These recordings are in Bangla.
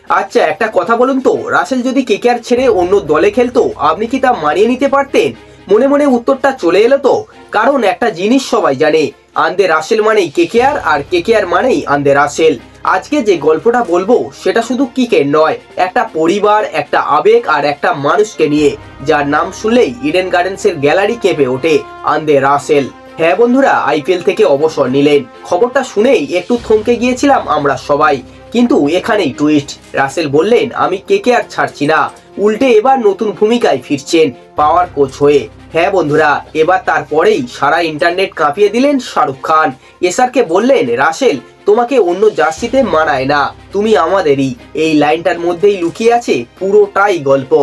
আচ্ছা একটা কথা বলুন তো, রাসেল যদি কেকেআর ছেড়ে অন্য দলে খেলতো আপনি কি তা মানিয়ে নিতে পারতেন? মনে মনে উত্তরটা চলে এলো তো। কারণ একটা জিনিস সবাই জানে, আন্দে রাসেল মানেই কেকেআর, আর কেকেআর মানেই আন্দে রাসেল। আজকে যে গল্পটা বলবো সেটা শুধু ক্রিকেট নয়, একটা পরিবার, একটা আবেগ আর একটা মানুষকে নিয়ে, যার নাম শুনলেই ইডেন গার্ডেন্সের গ্যালারি কেঁপে ওঠে, আন্দে রাসেল। হ্যাঁ বন্ধুরা, আইপিএল থেকে অবসর নিলেন, খবরটা শুনেই একটু থমকে গিয়েছিলাম আমরা সবাই। কিন্তু এখানেই টুইস্ট, রাসেল বললেন আমি কেকেআর ছাড়ছি না, উল্টে এবার নতুন ভূমিকায় ফিরছেন পাওয়ার কোচ হয়ে। হ্যাঁ বন্ধুরা, এবার তারপরেই সারা ইন্টারনেট কাঁপিয়ে দিলেন শাহরুখ খান। এসআরকে বললেন রাসেল তোমাকে অন্য জার্সিতে মানায় না, তুমি আমাদেরই। এই লাইনটার মধ্যেই লুকিয়ে আছে পুরোটাই গল্প।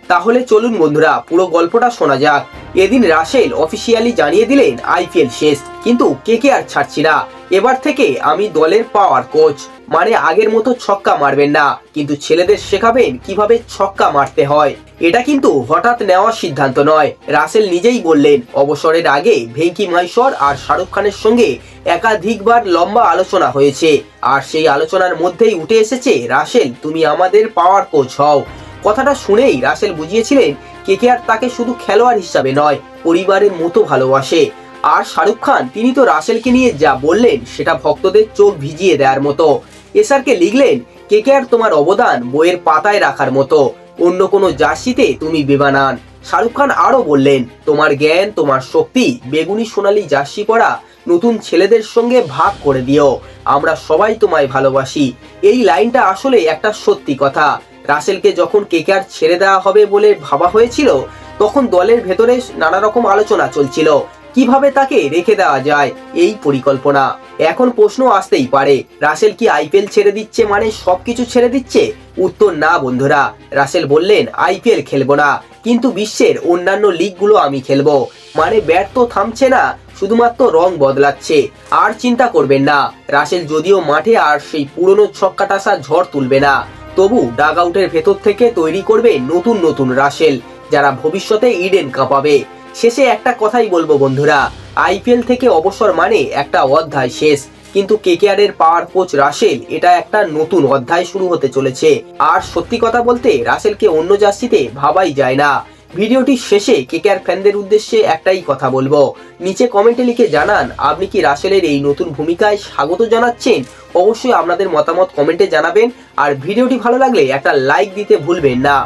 তাহলে চলুন বন্ধুরা পুরো গল্পটা শোনা যাক। এদিন রাসেল অফিসিয়ালি জানিয়ে দিলেন আইপিএল শেষ, কিন্তু কেকেআর ছাড়ছি না, এবার থেকে আমি দলের পাওয়ার কোচ। মানে আগের মতো ছক্কা মারবেন না, কিন্তু ছেলেদের শেখাবেন কিভাবে ছক্কা মারতে হয়। এটা কিন্তু হঠাৎ নেওয়া সিদ্ধান্ত নয়, রাসেল নিজেই বললেন। অবসরের আগে ভেঙ্কি মাহেশ্বর আর শাহরুখ খানের সঙ্গে একাধিকবার লম্বা আলোচনা হয়েছে, আর সেই আলোচনার মধ্যেই উঠে এসেছে রাসেল তুমি আমাদের পাওয়ার কোচ হও। কথাটা শুনেই রাসেল বুঝিয়েছিলেন কেকেআর তাকে শুধু খেলোয়াড় হিসাবে নয়, পরিবারের মতো ভালোবাসে। আর শাহরুখ খান তিনি তো রাসেলকে নিয়ে যা বললেন সেটা ভক্তদের চোখ ভিজিয়ে দেওয়ার মতো। এসআরকে লিখলেন কেকেআর তোমার অবদান বইয়ের পাতায় রাখার মতো, অন্য কোনো জার্সিতে তুমি বেমানান। শাহরুখ খান আরো বললেন তোমার জ্ঞান, তোমার শক্তি বেগুনি সোনালী জার্সি পরা নতুন ছেলেদের সঙ্গে ভাগ করে দিও, আমরা সবাই তোমায় ভালোবাসি। এই লাইনটা আসলে একটা সত্যি কথা। রাসেলকে যখন কেকেআর ছেড়ে দেওয়া হবে বলে ভাবা হয়েছিল, তখন দলের ভেতরে নানা রকম আলোচনা চলছিল কিভাবে তাকে রেখে দেওয়া যায় এই পরিকল্পনা। এখন প্রশ্ন আসতেই পারে, রাসেল কি আইপিএল ছেড়ে দিচ্ছে মানে সবকিছু ছেড়ে দিচ্ছে? উত্তর না বন্ধুরা, রাসেল বললেন আইপিএল খেলবো না, কিন্তু বিশ্বের অন্যান্য লিগগুলো আমি খেলবো। মানে ব্যাট তো থামছে না, শুধুমাত্র রং বদলাচ্ছে। আর চিন্তা করবেন না, রাসেল যদিও মাঠে আর সেই পুরনো ছক্কাটাসা ঝড় তুলবে না, তবু ডাগ আউটের ভেতর থেকে তৈরি করবে নতুন নতুন রাসেল, যারা ভবিষ্যতে ইডেন কাঁপাবে। শেষে একটা কথাই বলবো বন্ধুরা, আইপিএল থেকে অবসর মানে একটা অধ্যায় শেষ, কিন্তু কেকেআর এর পাওয়ার কোচ রাসেল এটা একটা নতুন অধ্যায় শুরু হতে চলেছে। আর সত্যি কথা বলতে রাসেলকে অন্য জার্সিতে ভাবাই যায় না। ভিডিওটি শেষে কেকেআর ফ্যানদের উদ্দেশ্যে একটাই কথা বলবো, নিচে কমেন্টে লিখে জানান আপনি কি রাসেলের এই নতুন ভূমিকায় স্বাগত জানাচ্ছেন। অবশ্যই আপনাদের মতামত কমেন্টে জানাবেন, আর ভিডিওটি ভালো লাগলে একটা লাইক দিতে ভুলবেন না।